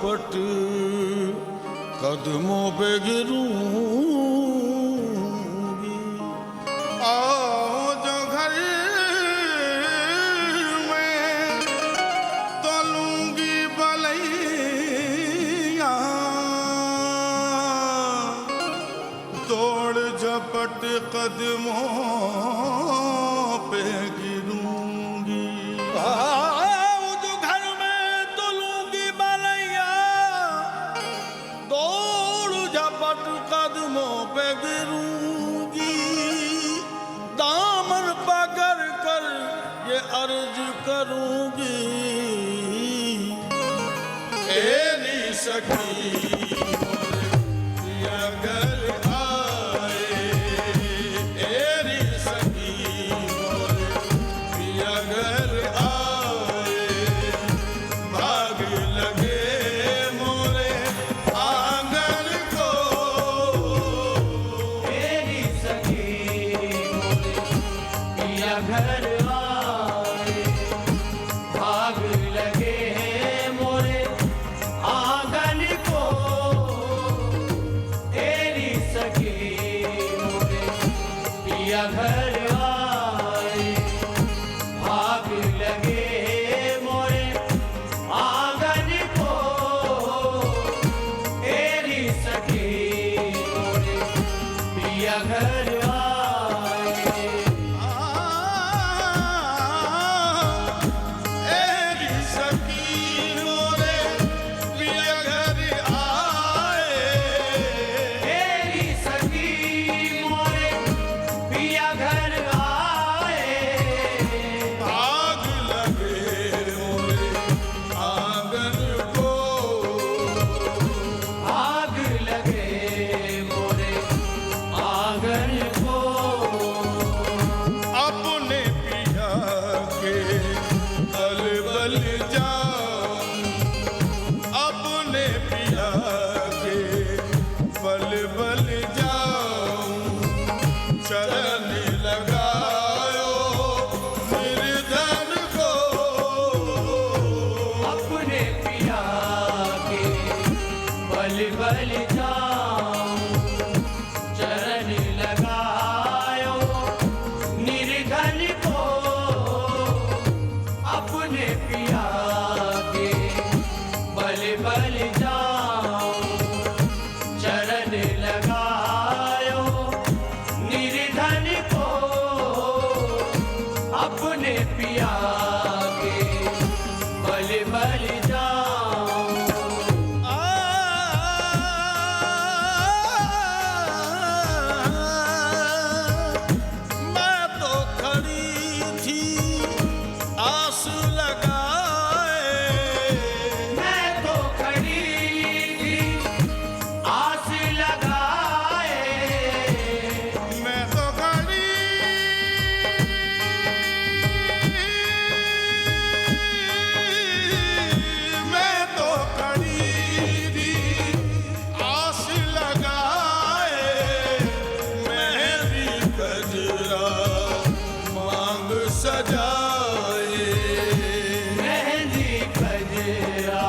झपट कदमों पे गिरूंगी। आओ जो घर में तोलूंगी बलैया, तोड़ झपट कदमों पे गिरूंगी। आओ जो घर में तोलूंगी बलैया, तोड़ झपट कदमों पे गिरूंगी। दामन पकड़ कर ये अर्ज करूंगी, तेरी सखी अगर आए, तेरी सखी अगर आए, भाग लगे मोरे आंगन को। तेरी सखी पिया घर आए, भाग लगे मोरे आंगन को। तेरी सखी पिया घर आए, भाग लगे मोरे आंगन को। तेरी सखी पिया घर आए। तेरी सखी मोरे पिया घर आए, तेरी सखी मोरे पिया घर आए, भाग लगे मोरे आंगन को। भाग लगे मोरे आंगन को। अपने पिया के बल बल जाऊं, अपने पिया के बल बल जाऊं। चरण लगायो निर्धन को, अपने पिया के बल बल जाऊं। चरण लगायो निर्धन को। अपने पिया के बल बल जाऊं। चरण लगायो निर्धन को। अपने पिया के बल बल जाऊं। मैं तो खड़ी थी आस लगाए, मैं तो खड़ी थी आस लगाए। मैं तो खड़ी, मैं तो खड़ी थी आस लगाए। मेरी गजरा मांग सजाए, मेहंदी गजरा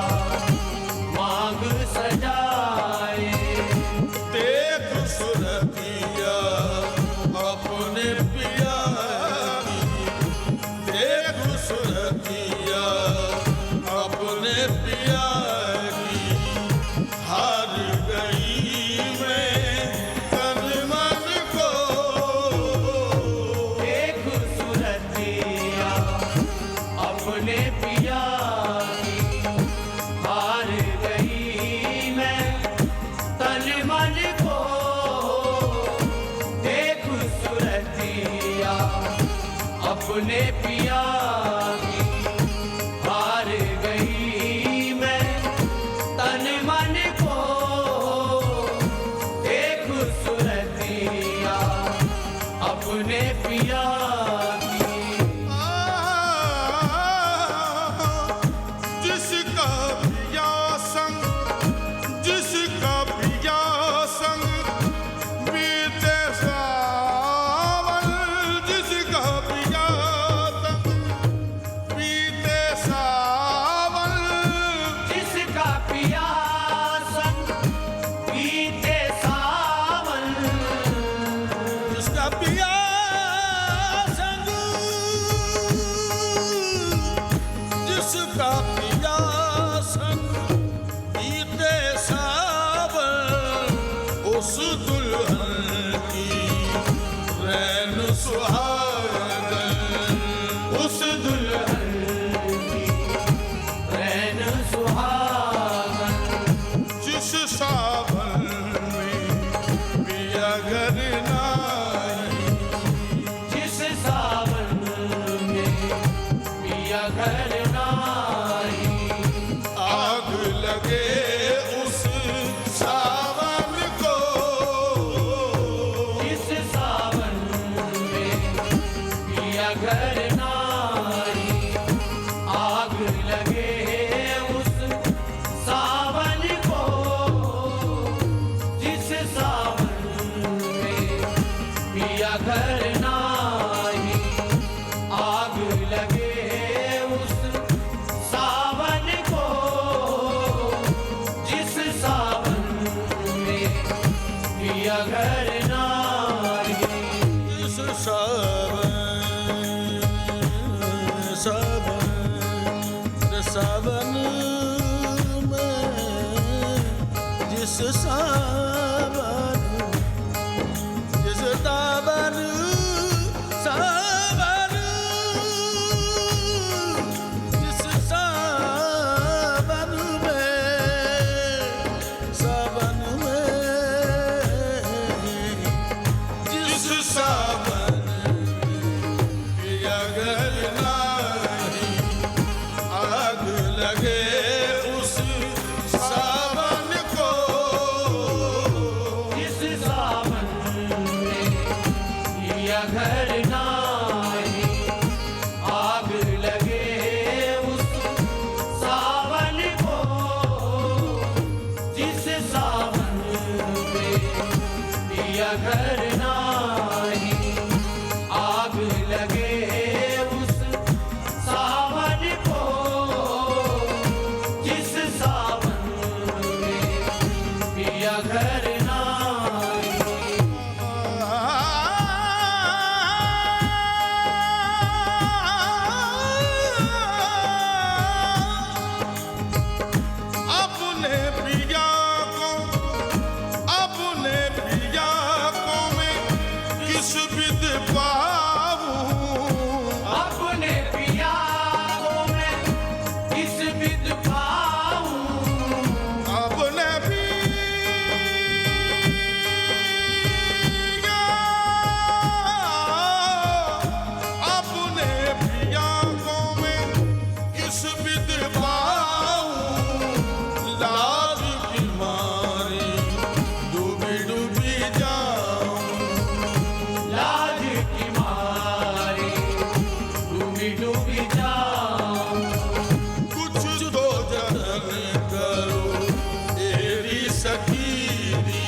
मांग सजाए। देख सुरतिया अपने पिया की, देख सुरतिया अपने पिया की। हार गई मैं तन मन को, एक सूरतिया अपने पिया की। हार गई मैं तन मन को। एक सूरतिया अपने पिया की। हार गई मैं तन मन को। एक सूरतिया अपने पिया की। जिसका पिया संग, जिसका पिया संग बीते सावन, जिसका पिया संग बीते सावन। जिसका पिया घर नाही, जिस सावन में पिया घर नाही, आग लगे उस सावन को, जिस सावन में पिया घर नाही, आग लगे उस सावन को, जिस सावन में पिया घर नाही, आग लगे उस सावन को, जिस सावन में पिया घर नाही। इस सावन में, जिस सावन, जिस सावन, सावन, जिस सावन में, सावन में, जिस सावन पिया घर नाही, आग लगे उस सावन को, जिस सावन में पिया घर नाही, आग लगे उस सावन को, जिस सावन में पिया घर नाही, आग लगे उस सावन को, जिस सावन में पिया घर नाही। अपने पिया को, अपने पिया को मैं किस विध पाऊं, अपने पिया को मैं किस विध पाऊं, अपने पिया, अपने पिया को मैं किस विध पाऊं, लाज की मारी डूबी डूबी जाऊं, लाज की मारी डूबी डूबी जाऊं, कुछ तो जतन करो तेरी सखीरी,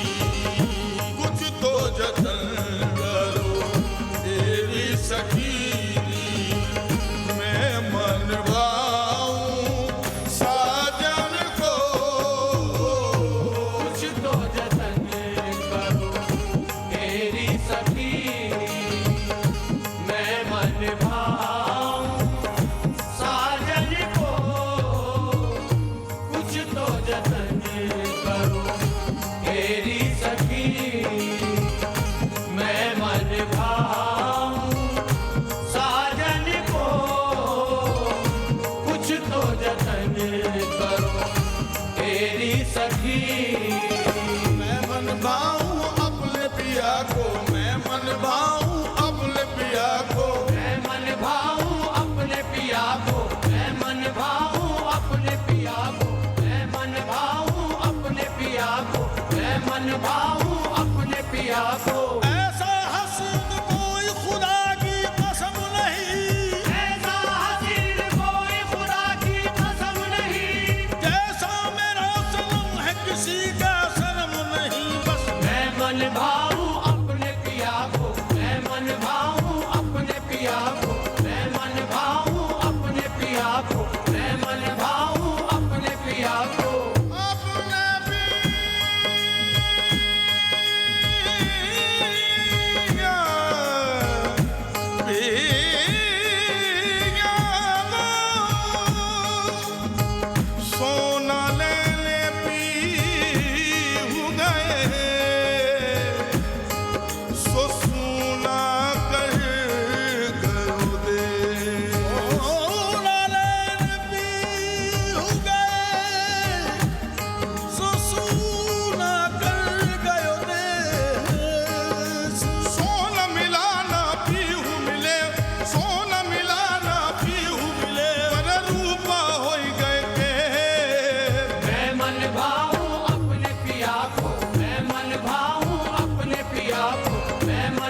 कुछ तो जतन करो तेरी सखीरी, मैं मन भाऊं साजन को, कुछ तो जतन करो तेरी सखी, मैं मन भाऊं साजन को, कुछ तो जतन करो तेरी सखी, मैं मन भाऊं साजन को, कुछ तो जतन करो तेरी सखी। मैं मन भाऊं अपने पिया को, मैं मन भाऊं अपने पिया को, मैं मन भाऊं अपने पिया को, मैं मन भाऊं अपने पिया को, मैं मन भाऊं अपने पिया को, मैं मन भाऊं अपने पिया को। ऐसा हसीन कोई खुदा की कसम नहीं, ऐसा हसीन कोई खुदा की कसम नहीं, जैसा मेरा सनम है किसी का शर्म नहीं, बस मैं मन भाऊं अपने पिया को, मैं मन भाऊं अपने पिया को, मैं मन भाऊं अपने पिया को, मैं मन भाऊं अपने पिया को। अपने पिया, पिया को सोना ले ले पी गए,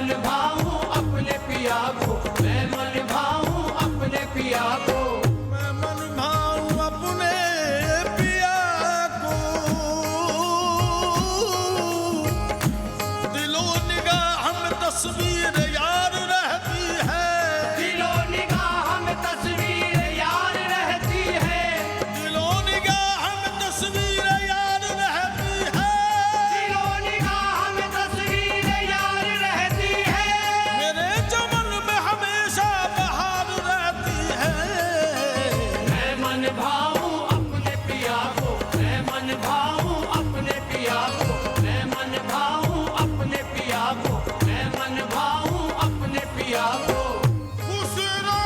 मन भाऊं अपने पिया को, मैं मन भाऊं अपने पिया को, मैं मन भाऊं अपने पिया को। दिलो निगाह में तस्वीर यार रहती है, दिलो निगाह में तस्वीर यार रहती है, दिलो निगाह में तस्वीर यार रहती है, दिलो निगाह में तस्वीर यार रहती है, मेरे चमन में हमेशा बहार रहती है। मैं मन भाऊं अपने पिया को, मैं मन भाऊं अपने पिया को, मैं मन भाऊं अपने पिया को, मैं मन भाऊं अपने पिया को। खुसरो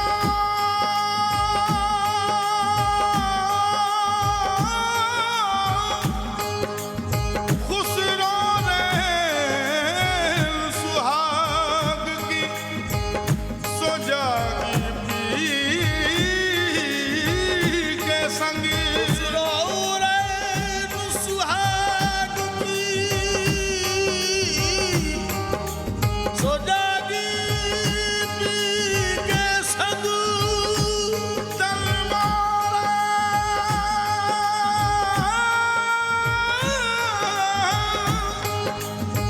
खुसरो रे सुहाग की सोजागी पी के संग, खुसरो रे सुहाग की सोजागी पी के संग, तलवारा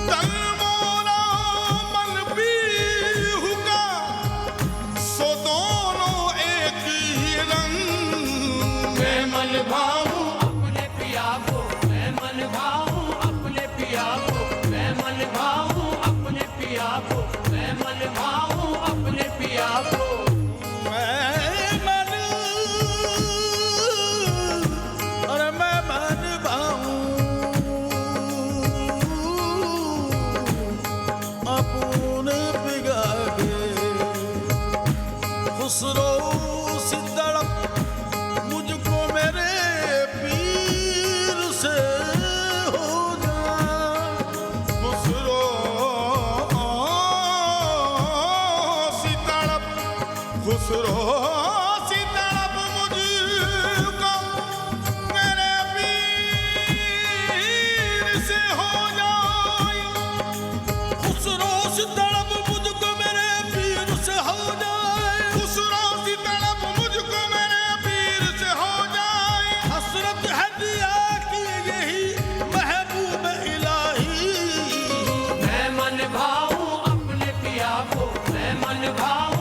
तलवारा मन भी हुआ, सो दोनों एक ही रंग। मैं मन भाऊं अपने पिया को, मैं मन भाऊं अपने पिया को, मैं मन भाऊं अपने पिया को, मैं मन भाऊं अपने पिया को, मैं मन अरे मैं मन भाऊं अपने पिया के। खुसरो सी तड़प मुझको मेरे पीर से हो जा, खुसरो सी तड़प, खुसरो सी तड़प मुझको मेरे पीर से हो जाए, खुसरो सी तड़प मुझको मेरे पीर से हो जाए, खुसरो सी तड़प मुझको मेरे पीर से हो जाए। हसरत है दिया की यही महबूब इलाही, मैं मन भाऊं अपने पिया को, मैं मन भाऊं